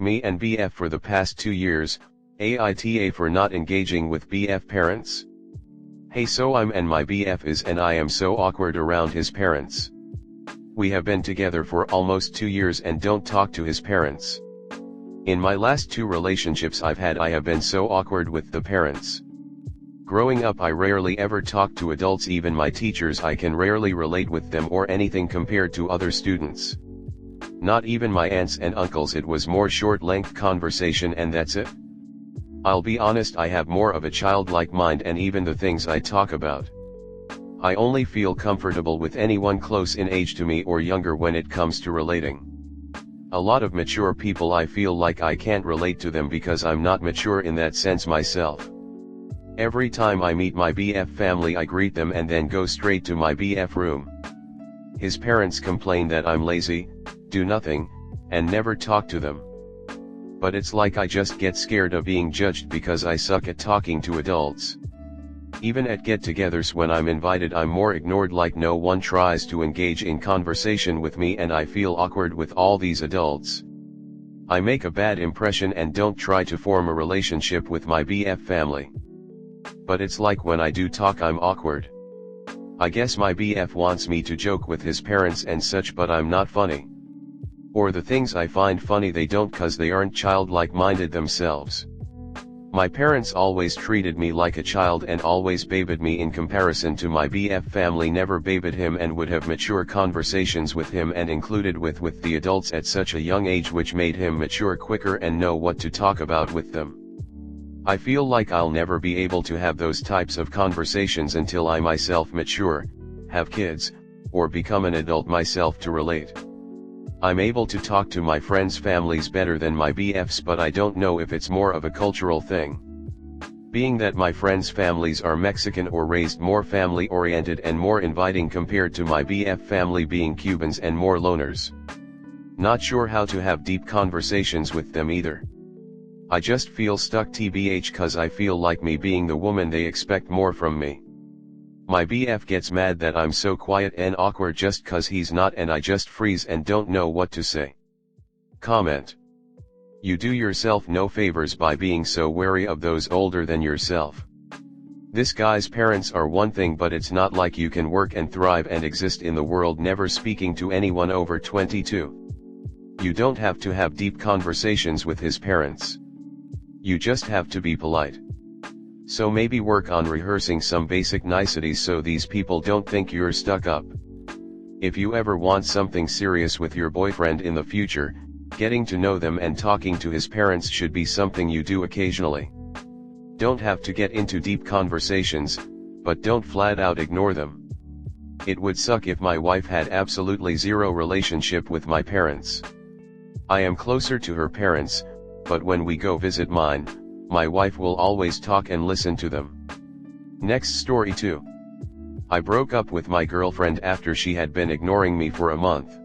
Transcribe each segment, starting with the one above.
Me and BF for the past 2 years, AITA for not engaging with BF parents. Hey, so I'm and my BF is and I am so awkward around his parents. We have been together for almost 2 years and don't talk to his parents. In my last 2 relationships I've had, I have been so awkward with the parents. Growing up I rarely ever talked to adults, even my teachers I can rarely relate with them or anything compared to other students. Not even my aunts and uncles, it was more short-length conversation and that's it. I'll be honest, I have more of a childlike mind and even the things I talk about. I only feel comfortable with anyone close in age to me or younger when it comes to relating. A lot of mature people I feel like I can't relate to them because I'm not mature in that sense myself. Every time I meet my BF family I greet them and then go straight to my BF room. His parents complain that I'm lazy, do nothing, and never talk to them. But it's like I just get scared of being judged because I suck at talking to adults. Even at get-togethers when I'm invited I'm more ignored, like no one tries to engage in conversation with me and I feel awkward with all these adults. I make a bad impression and don't try to form a relationship with my BF family. But it's like when I do talk I'm awkward. I guess my BF wants me to joke with his parents and such, but I'm not funny. Or the things I find funny they don't, cause they aren't childlike minded themselves. My parents always treated me like a child and always babied me in comparison to my BF family never babied him and would have mature conversations with him and included with the adults at such a young age, which made him mature quicker and know what to talk about with them. I feel like I'll never be able to have those types of conversations until I myself mature, have kids, or become an adult myself to relate. I'm able to talk to my friends' families better than my BFs, but I don't know if it's more of a cultural thing. Being that my friends' families are Mexican or raised more family-oriented and more inviting compared to my BF family being Cubans and more loners. Not sure how to have deep conversations with them either. I just feel stuck tbh cause I feel like me being the woman they expect more from me. My BF gets mad that I'm so quiet and awkward just cause he's not, and I just freeze and don't know what to say. Comment. You do yourself no favors by being so wary of those older than yourself. This guy's parents are one thing, but it's not like you can work and thrive and exist in the world never speaking to anyone over 22. You don't have to have deep conversations with his parents. You just have to be polite. So maybe work on rehearsing some basic niceties so these people don't think you're stuck up. If you ever want something serious with your boyfriend in the future, getting to know them and talking to his parents should be something you do occasionally. Don't have to get into deep conversations, but don't flat out ignore them. It would suck if my wife had absolutely zero relationship with my parents. I am closer to her parents, but when we go visit mine, my wife will always talk and listen to them. Next story 2. I broke up with my girlfriend after she had been ignoring me for a month.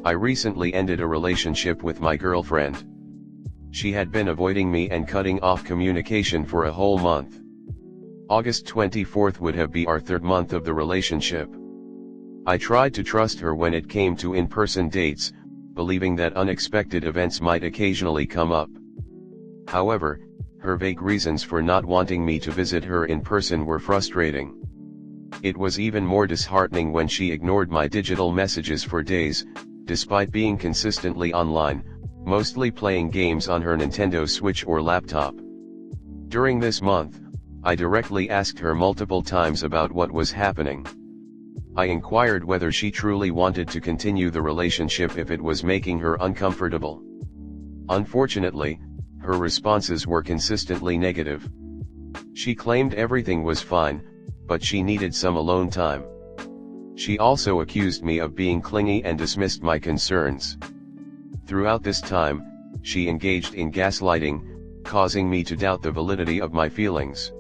I recently ended a relationship with my girlfriend. She had been avoiding me and cutting off communication for a whole month. August 24th would have been our 3rd month of the relationship. I tried to trust her when it came to in-person dates, believing that unexpected events might occasionally come up. However, her vague reasons for not wanting me to visit her in person were frustrating. It was even more disheartening when she ignored my digital messages for days, despite being consistently online, mostly playing games on her Nintendo Switch or laptop. During this month, I directly asked her multiple times about what was happening. I inquired whether she truly wanted to continue the relationship if it was making her uncomfortable. Unfortunately, her responses were consistently negative. She claimed everything was fine, but she needed some alone time. She also accused me of being clingy and dismissed my concerns. Throughout this time, she engaged in gaslighting, causing me to doubt the validity of my feelings.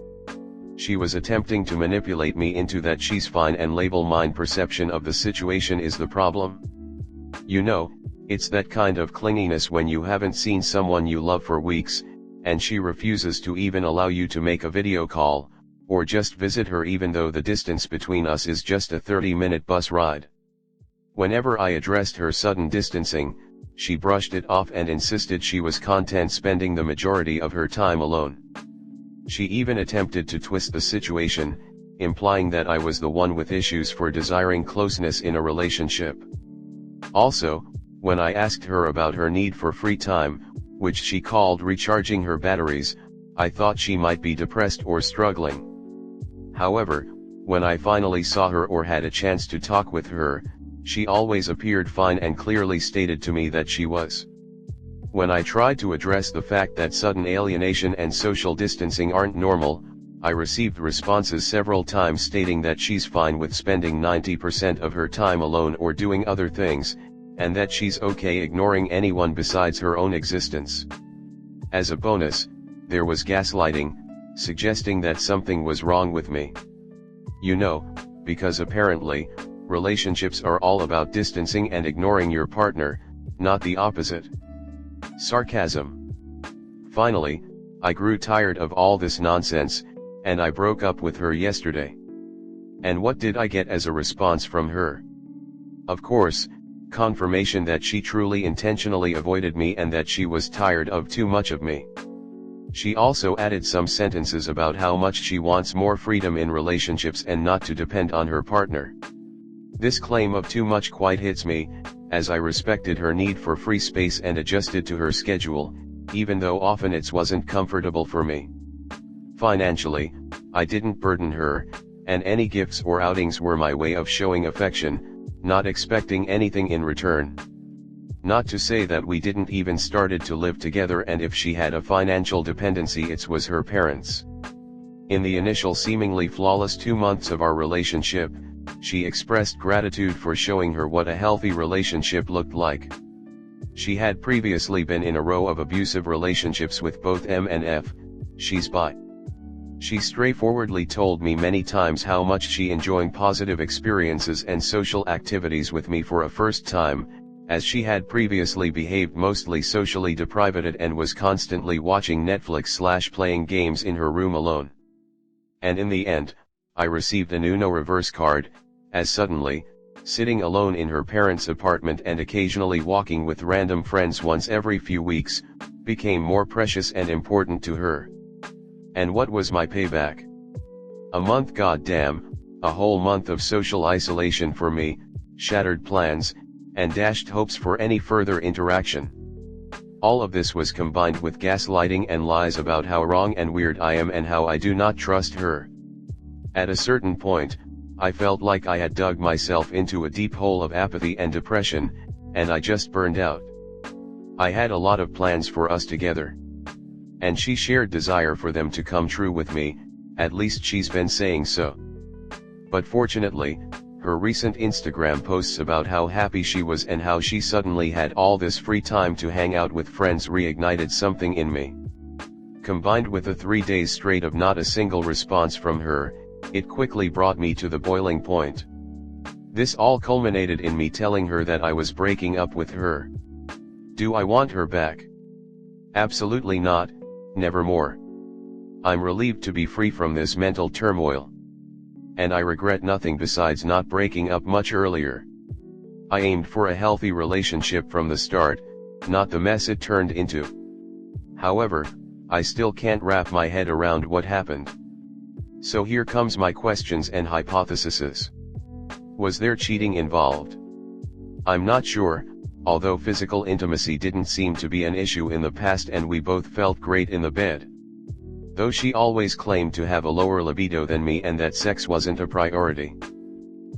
She was attempting to manipulate me into that she's fine and label my perception of the situation is the problem. You know, it's that kind of clinginess when you haven't seen someone you love for weeks, and she refuses to even allow you to make a video call, or just visit her even though the distance between us is just a 30-minute bus ride. Whenever I addressed her sudden distancing, She brushed it off and insisted she was content spending the majority of her time alone. She even attempted to twist the situation, implying that I was the one with issues for desiring closeness in a relationship. Also, when I asked her about her need for free time, which she called recharging her batteries, I thought she might be depressed or struggling. However, when I finally saw her or had a chance to talk with her, she always appeared fine and clearly stated to me that she was. When I tried to address the fact that sudden alienation and social distancing aren't normal, I received responses several times stating that she's fine with spending 90% of her time alone or doing other things, and that she's okay ignoring anyone besides her own existence. As a bonus, there was gaslighting, suggesting that something was wrong with me. You know, because apparently, relationships are all about distancing and ignoring your partner, not the opposite. Sarcasm. Finally, I grew tired of all this nonsense, and I broke up with her yesterday. And what did I get as a response from her? Of course, confirmation that she truly intentionally avoided me and that she was tired of too much of me. She also added some sentences about how much she wants more freedom in relationships and not to depend on her partner. This claim of too much quite hits me, as I respected her need for free space and adjusted to her schedule, even though often it wasn't comfortable for me. Financially, I didn't burden her, and any gifts or outings were my way of showing affection, not expecting anything in return. Not to say that we didn't even started to live together, and if she had a financial dependency it was her parents. In the initial seemingly flawless 2 months of our relationship, she expressed gratitude for showing her what a healthy relationship looked like. She had previously been in a row of abusive relationships with both M and F. She's bi. She straightforwardly told me many times how much she enjoyed positive experiences and social activities with me for a first time, as she had previously behaved mostly socially deprived and was constantly watching Netflix/playing games in her room alone. And in the end, I received an Uno reverse card, as suddenly, sitting alone in her parents' apartment and occasionally walking with random friends once every few weeks, became more precious and important to her. And what was my payback? A month, goddamn, a whole month of social isolation for me, shattered plans, and dashed hopes for any further interaction. All of this was combined with gaslighting and lies about how wrong and weird I am and how I do not trust her. At a certain point, I felt like I had dug myself into a deep hole of apathy and depression, and I just burned out. I had a lot of plans for us together. And she shared desire for them to come true with me, at least she's been saying so. But fortunately, her recent Instagram posts about how happy she was and how she suddenly had all this free time to hang out with friends reignited something in me. Combined with the 3 days straight of not a single response from her, it quickly brought me to the boiling point. This all culminated in me telling her that I was breaking up with her. Do I want her back? Absolutely not, nevermore. I'm relieved to be free from this mental turmoil. And I regret nothing besides not breaking up much earlier. I aimed for a healthy relationship from the start, not the mess it turned into. However, I still can't wrap my head around what happened. So here comes my questions and hypotheses. Was there cheating involved? I'm not sure, although physical intimacy didn't seem to be an issue in the past and we both felt great in the bed. Though she always claimed to have a lower libido than me and that sex wasn't a priority.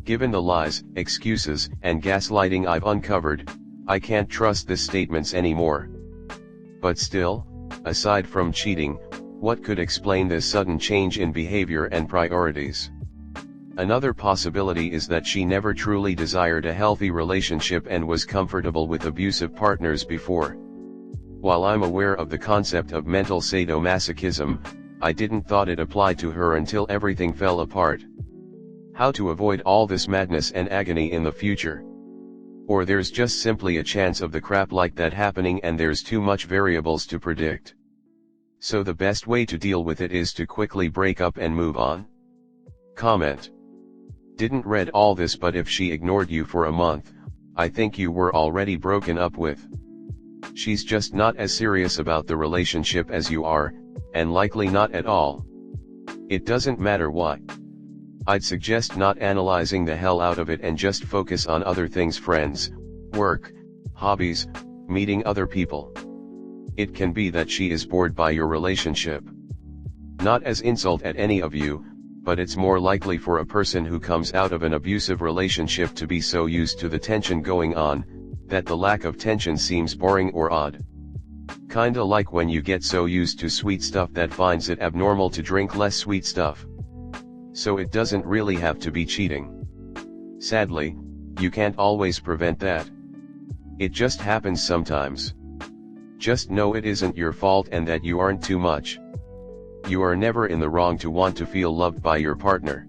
Given the lies, excuses, and gaslighting I've uncovered, I can't trust these statements anymore. But still, aside from cheating, what could explain this sudden change in behavior and priorities? Another possibility is that she never truly desired a healthy relationship and was comfortable with abusive partners before. While I'm aware of the concept of mental sadomasochism, I didn't thought it applied to her until everything fell apart. How to avoid all this madness and agony in the future? Or there's just simply a chance of the crap like that happening and there's too much variables to predict. So the best way to deal with it is to quickly break up and move on? Comment. Didn't read all this, but if she ignored you for a month, I think you were already broken up with. She's just not as serious about the relationship as you are, and likely not at all. It doesn't matter why. I'd suggest not analyzing the hell out of it and just focus on other things: friends, work, hobbies, meeting other people. It can be that she is bored by your relationship. Not as insult at any of you, but it's more likely for a person who comes out of an abusive relationship to be so used to the tension going on, that the lack of tension seems boring or odd. Kinda like when you get so used to sweet stuff that finds it abnormal to drink less sweet stuff. So it doesn't really have to be cheating. Sadly, you can't always prevent that. It just happens sometimes. Just know it isn't your fault and that you aren't too much. You are never in the wrong to want to feel loved by your partner.